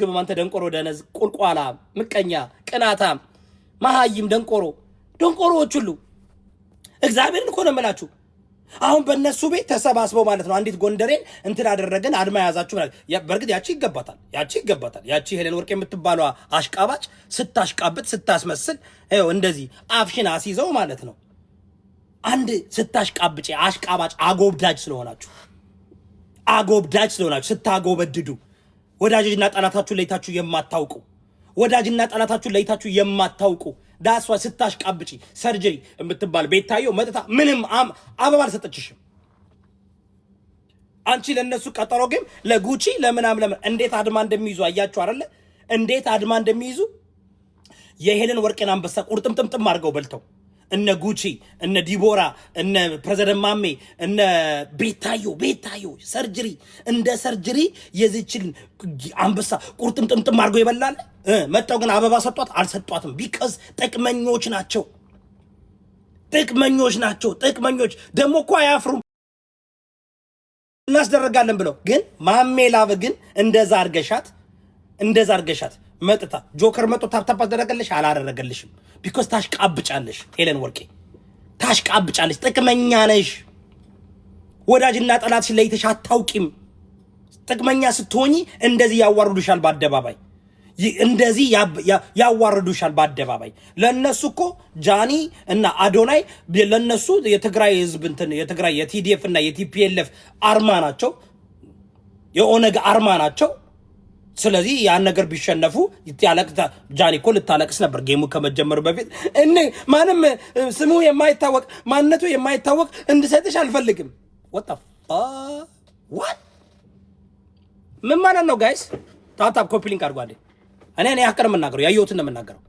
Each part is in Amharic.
ግብ አንተ ደንቆሮ ደነዝ ቁልቋላ ምቀኛ ቅናታም መሃይም ደንቆሮዎች ሁሉ እግዚአብሔርን እኮ ነው የምላችሁ። አሁን በእነሱ ቤት ተሰባስበው ማለት ነው አንዲት ጎንደሬን እንትን አደረገን አድማ ያዛችሁ ማለት በርግጥ ያቺ ይገባታል። ያቺ ሄለን ወርቅ የምትባለው አሽቃባጭ ስታሽቃብጥ ስታስመስል ይኸው እንደዚህ አፍሽን አስይዘው ማለት ነው። አንድ ስታሽቃብጭ አሽቃባጭ አጎብዳጅ ስለሆናችሁ ስታጎበድዱ ወዳጅና ጠላታችሁ ለይታችሁ የማታውቁ ዳሷ ስታሽቃብጪ ሰርጀሪ የምትባል ቤታየው መጥታ ምንም አበባ አልሰጠችሽም። አንቺ ለነሱ ቀጠሮ ግን ለጉቺ ለምን እንዴት አድማ እንደሚይዙ አያችሁ አይደለ? እንዴት አድማ እንደሚይዙ የሄለን ወርቅን አንበሳ ቁርጥምጥምጥም አድርገው በልተው እነ ጉቺ እነ ዲቦራ እነ ፕሬዝዳንት ማሜ እነ ቤታዮ ሰርጀሪ የዚችን አንበሳ ቁርጥምጥምጥም አድርገው ይበላል። መጣው ግን አበባ ሰጧት አልሰጧትም። ቢካዝ ጥቅመኞች ናቸው። ጥቅመኞች ደግሞ እኮ አያፍሩም እናስደረጋለን ብለው። ግን ማሜ ላቭ ግን እንደዛ አርገሻት መጥታ ጆከር መጥቶ ታፕታፕ አደረገልሽ አላደረገልሽም። ቢኮዝ ታሽቃብጫለሽ። ሄለን ወርቄ ታሽቃብጫለሽ። ጥቅመኛ ነሽ። ወዳጅና ጠላትሽ ለይተሽ አታውቂም። ጥቅመኛ ስትሆኚ እንደዚህ ያዋርዱሻል በአደባባይ ለነሱ እኮ ጃኒ እና አዶናይ ለነሱ የትግራይ ህዝብ የትግራይ የቲዲኤፍ እና የቲፒኤልኤፍ አርማ ናቸው፣ የኦነግ አርማ ናቸው። ስለዚህ ያን ነገር ቢሸነፉ ጃኒ እኮ ልታለቅስ ነበር ጌሙ ከመጀመሩ በፊት። ማንም ስሙ የማይታወቅ ማንነቱ የማይታወቅ እንድሰጥሽ አልፈልግም። ምን ማለት ነው ጋይስ? ታፕታፕ ኮፒ ሊንክ አድርጓል። እኔ ያቀር የምናገረው ያየሁትን ነው የምናገረው።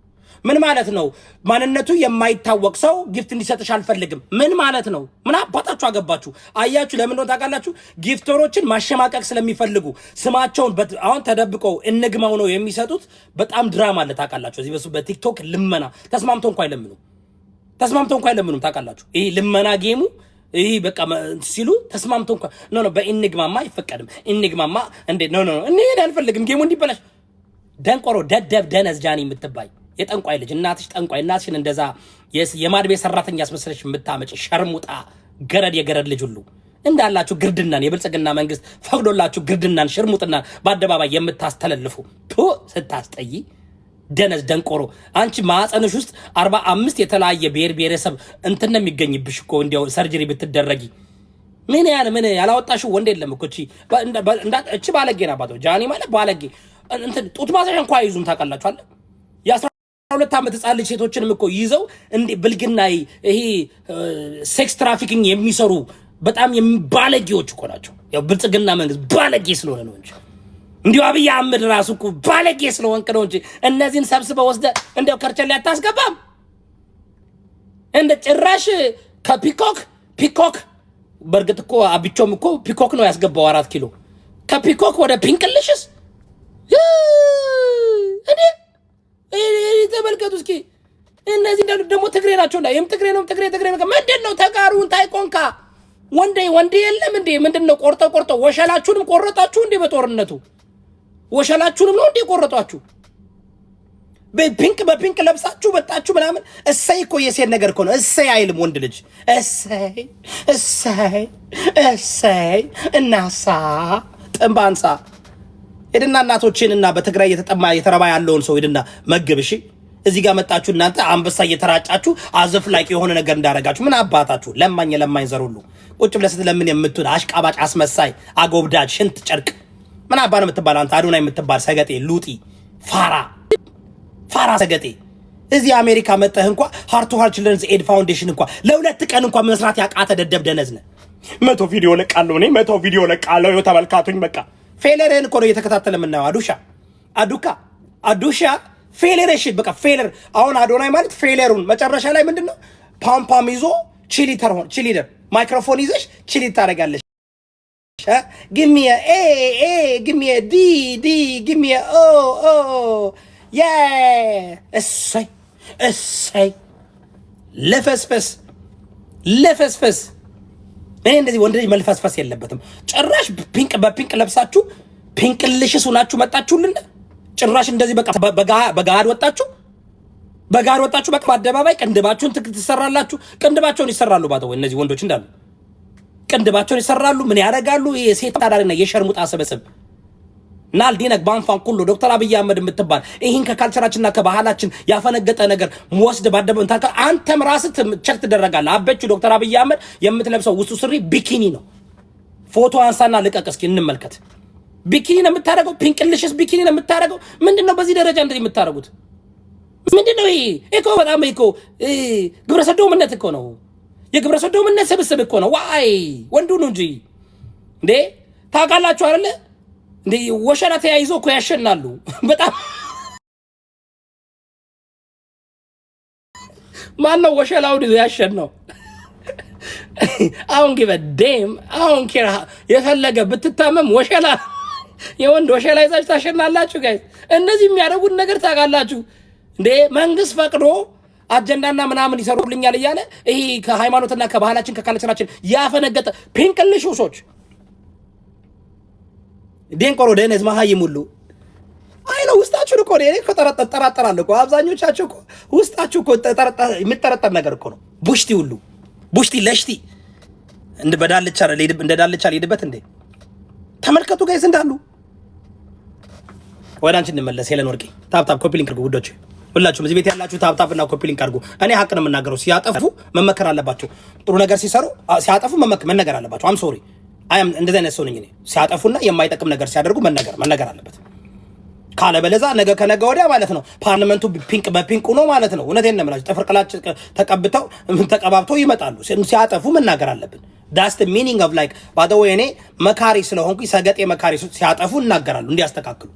ምን ማለት ነው? ማንነቱ የማይታወቅ ሰው ጊፍት እንዲሰጥሽ አልፈልግም ምን ማለት ነው? ምን አባታችሁ አገባችሁ? አያችሁ ለምን ነው ታውቃላችሁ? ጊፍተሮችን ማሸማቀቅ ስለሚፈልጉ ስማቸውን አሁን ተደብቀው እንግማው ነው የሚሰጡት። በጣም ድራማ አለ ታውቃላችሁ። እዚህ በቲክቶክ ልመና ተስማምቶ እንኳን አይለምኑም ታውቃላችሁ። ይሄ ልመና ጌሙ ይሄ በቃ ሲሉ ተስማምቶ እንኳን ኖ በኢንግማማ አይፈቀድም። ኢንግማማ እንዴ ኖ እኔ አልፈልግም ጌሙ እንዲበላሽ። ደንቆሮ ደደብ ደነዝ ጃኒ የምትባይ የጠንቋይ ልጅ እናትሽን እንደዛ የማድቤ ሰራተኛ አስመስለሽ የምታመጪ ሸርሙጣ የገረድ ልጅ ሁሉ እንዳላችሁ ግርድናን የብልጽግና መንግስት ፈቅዶላችሁ ግርድናን ሽርሙጥናን በአደባባይ የምታስተላልፉ ስታስጠይ ደነዝ ደንቆሮ። አንቺ ማህፀንሽ ውስጥ 45 የተለያየ ብሔረሰብ እንትን ነው የሚገኝብሽ እኮ እንዲያው ሰርጀሪ ብትደረጊ ምን ያላወጣሽው ወንድ የለም እኮ እቺ ባለጌ ናት። ባቶ ጃኒ ማለት ባለጌ እንትን ጡት ማሰሻ እንኳን አይዙም ታውቃላችሁ አይደል? የ12 ዓመት ህፃን ልጅ ሴቶችንም እኮ ይዘው እንዴ ብልግና ይሄ ሴክስ ትራፊኪንግ የሚሰሩ በጣም ባለጌዎች እኮ ናቸው። ያው ብልጽግና መንግስት ባለጌ ስለሆነ ነው እንጂ እንዲው አብይ አህመድ ራሱ እኮ ባለጌ ስለሆንክ ነው እንጂ እነዚህን ሰብስበው ወስደ እንደው ከርቸሌ አታስገባም። እንደ ጭራሽ ከፒኮክ በርግጥ እኮ አብቾም እኮ ፒኮክ ነው ያስገባው 4 ኪሎ ከፒኮክ ወደ ፒንክልሽስ እኔ ተመልከቱ እስኪ። እነዚህ ደግሞ ትግሬ ናቸውና ትግሬ ምንድነው ተቃሩን ታይቆንካ ወንዴ የለም እንዴ? ምንድነው ቆርጦ ወሸላችሁንም ቆረጣችሁ እንዴ? በጦርነቱ ወሸላችሁንም ነው እንዴ ቆረጣችሁ? በፒንክ ለብሳችሁ መጣችሁ ምናምን። እሰይ እኮ የሴት ነገር እኮ ነው። እሰይ አይልም ወንድ ልጅ። እሰይ እናሳ ጥንባንሳ ሄድና እናቶችንና በትግራይ የተረባ ያለውን ሰው ሄድና መግብ። እሺ እዚህ ጋር መጣችሁ እናንተ አንበሳ እየተራጫችሁ አዘፍላቂ የሆነ ነገር እንዳረጋችሁ ምን አባታችሁ ለማኝ ዘር ሁሉ ቁጭ ብለህ ስትለምን የምትውል አሽቃባጭ አስመሳይ አጎብዳጅ ሽንት ጨርቅ ምን አባ ነው የምትባል አንተ አዶናይ የምትባል ሰገጤ ሉጢ ፋራ ሰገጤ እዚህ አሜሪካ መጣህ እንኳን ሃርት ቱ ሃርት ቺልድረንስ ኤድ ፋውንዴሽን እንኳን ለሁለት ቀን እንኳን መስራት ያቃተ ደደብ ደነዝነ 100 ቪዲዮ ለቃለሁ እኔ 100 ቪዲዮ ለቃለሁ ተመልካቱኝ በቃ ፌለርን እኮ ነው እየተከታተለ የምናየው። አዱሻ ፌለሬሽን በቃ ፌለር። አሁን አዶናይ ማለት ፌለሩን መጨረሻ ላይ ምንድነው ፓምፓም ይዞ ቺሊደር ማይክሮፎን ይዘሽ ቺሊ ታደርጋለሽ። ጊቭ ሚ ዲ ጊቭ ሚ ኦ ያ እሰይ ለፈስፈስ እኔ እንደዚህ ወንድ ልጅ መልፈስፈስ የለበትም ጭራሽ። በፒንክ ለብሳችሁ ፒንክ ልሽስ ሆናችሁ መጣችሁልን። ጭራሽ እንደዚህ በቃ በጋድ ወጣችሁ በቃ በአደባባይ ቅንድባችሁን ትሰራላችሁ። ቅንድባቸውን ይሰራሉ ባተው እነዚህ ወንዶች እንዳሉ ቅንድባቸውን ይሰራሉ። ምን ያደርጋሉ? የሴት ታዳሪና የሸርሙጣ ሰበሰብ ናልዲነክ ባንፋን ኩሉ ዶክተር አብይ አህመድ የምትባል ይህን ከካልቸራችንና ከባህላችን ያፈነገጠ ነገር ወስድ ባደበን ታካ አንተም ራስህ ቸክ ትደረጋለህ። አበቹ ዶክተር አብይ አህመድ የምትለብሰው ውስጡ ስሪ ቢኪኒ ነው። ፎቶ አንሳና ልቀቅ እስኪ እንመልከት። ቢኪኒ ነው የምታደርገው። ፒንክልሽስ ቢኪኒ ነው የምታደርገው። ምንድነው በዚህ ደረጃ እንደዚህ የምታደርጉት? ምንድነው ይሄ? እኮ በጣም እኮ ግብረ ሰዶምነት እኮ ነው። የግብረ ሰዶምነት ስብስብ እኮ ነው። ዋይ ወንዱ ነው እንጂ እንዴ ታውቃላችሁ አይደለ? እንዴ ወሸላ ተያይዞ እኮ ያሸናሉ። በጣም ማን ነው ወሸላውን ይዞ ያሸናው? አሁን ግበደም አሁን ኪራ የፈለገ ብትታመም ወሸላ የወንድ ወሸላ ይዛችሁ ታሸናላችሁ። ጋይስ እነዚህ የሚያደርጉት ነገር ታውቃላችሁ እንዴ? መንግስት ፈቅዶ አጀንዳና ምናምን ይሰሩልኛል እያለ ይሄ ከሃይማኖትና ከባህላችን ከካልቸራችን ያፈነገጠ ፒንክልሽ ውሶች ዴንቆሮ ደነዝ መሀይም ሁሉ አይ ነው ውስጣችሁ እኮ እኔ እኮ ጠራጠራለሁ እኮ አብዛኞቻችሁ እኮ ውስጣችሁ እኮ የሚጠረጠር ነገር እኮ ነው። ቡሽቲ ሁሉ ቡሽቲ ለሽቲ እንደ በዳልቻ ለይድ እንደ ዳልቻ ለይድበት እንዴ ተመልከቱ ጋይስ እንዳሉ። ወደ አንቺ እንመለስ። ሄለን ወርቄ ታፕ ኮፒ ሊንክ አድርጉ ውዶች፣ ሁላችሁም እዚህ ቤት ያላችሁ ታፕ እና ኮፒ ሊንክ አድርጉ። እኔ ሀቅ ነው የምናገረው። ሲያጠፉ መመከር አለባቸው። ጥሩ ነገር ሲሰሩ ሲያጠፉ መነገር አለባቸው። አም ሶሪ አያም እንደዚህ አይነት ሰው ነኝ እኔ። ሲያጠፉና የማይጠቅም ነገር ሲያደርጉ መነገር አለበት። ካለበለዛ ነገ ከነገ ወዲያ ማለት ነው ፓርላመንቱ ፒንክ በፒንክ ነው ማለት ነው። እውነቴን ነው የምላችሁ። ጥፍር ቅላጭ ተቀባብተው ይመጣሉ። ሲያጠፉ መናገር አለብን። ዳስ ዘ ሚኒንግ ኦፍ ላይክ ባይ ዘ ዌይ እኔ መካሪ ስለሆንኩ ሰገጤ መካሪ ሲያጠፉ እናገራሉ እንዲያስተካክሉ።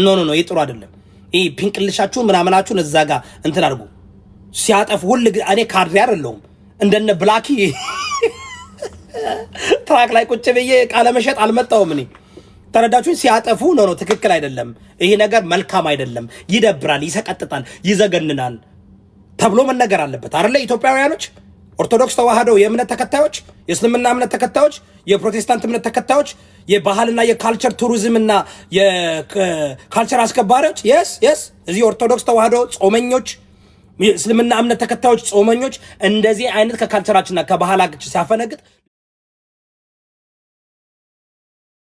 ኖ ይህ ጥሩ አይደለም። ይሄ ፒንክልሻችሁን ምናምናችሁን እዛ ጋር እንትን አድርጉ። ሲያጠፉ ሁሉ እኔ ካድሬ አይደለሁም እንደነ ብላኪ ትራክ ላይ ቁጭ ብዬ ቃለ መሸጥ አልመጣሁም እኔ። ተረዳችሁኝ? ሲያጠፉ ነው ትክክል አይደለም፣ ይሄ ነገር መልካም አይደለም፣ ይደብራል፣ ይሰቀጥጣል፣ ይዘገንናል ተብሎ መነገር አለበት አይደለ? ኢትዮጵያውያኖች፣ ኦርቶዶክስ ተዋህዶ የእምነት ተከታዮች፣ የእስልምና እምነት ተከታዮች፣ የፕሮቴስታንት እምነት ተከታዮች፣ የባህልና የካልቸር ቱሪዝምና የካልቸር አስከባሪዎች የስ እዚህ ኦርቶዶክስ ተዋህዶ ጾመኞች፣ የእስልምና እምነት ተከታዮች ጾመኞች እንደዚህ አይነት ከካልቸራችንና ከባህላችን ሲያፈነግጥ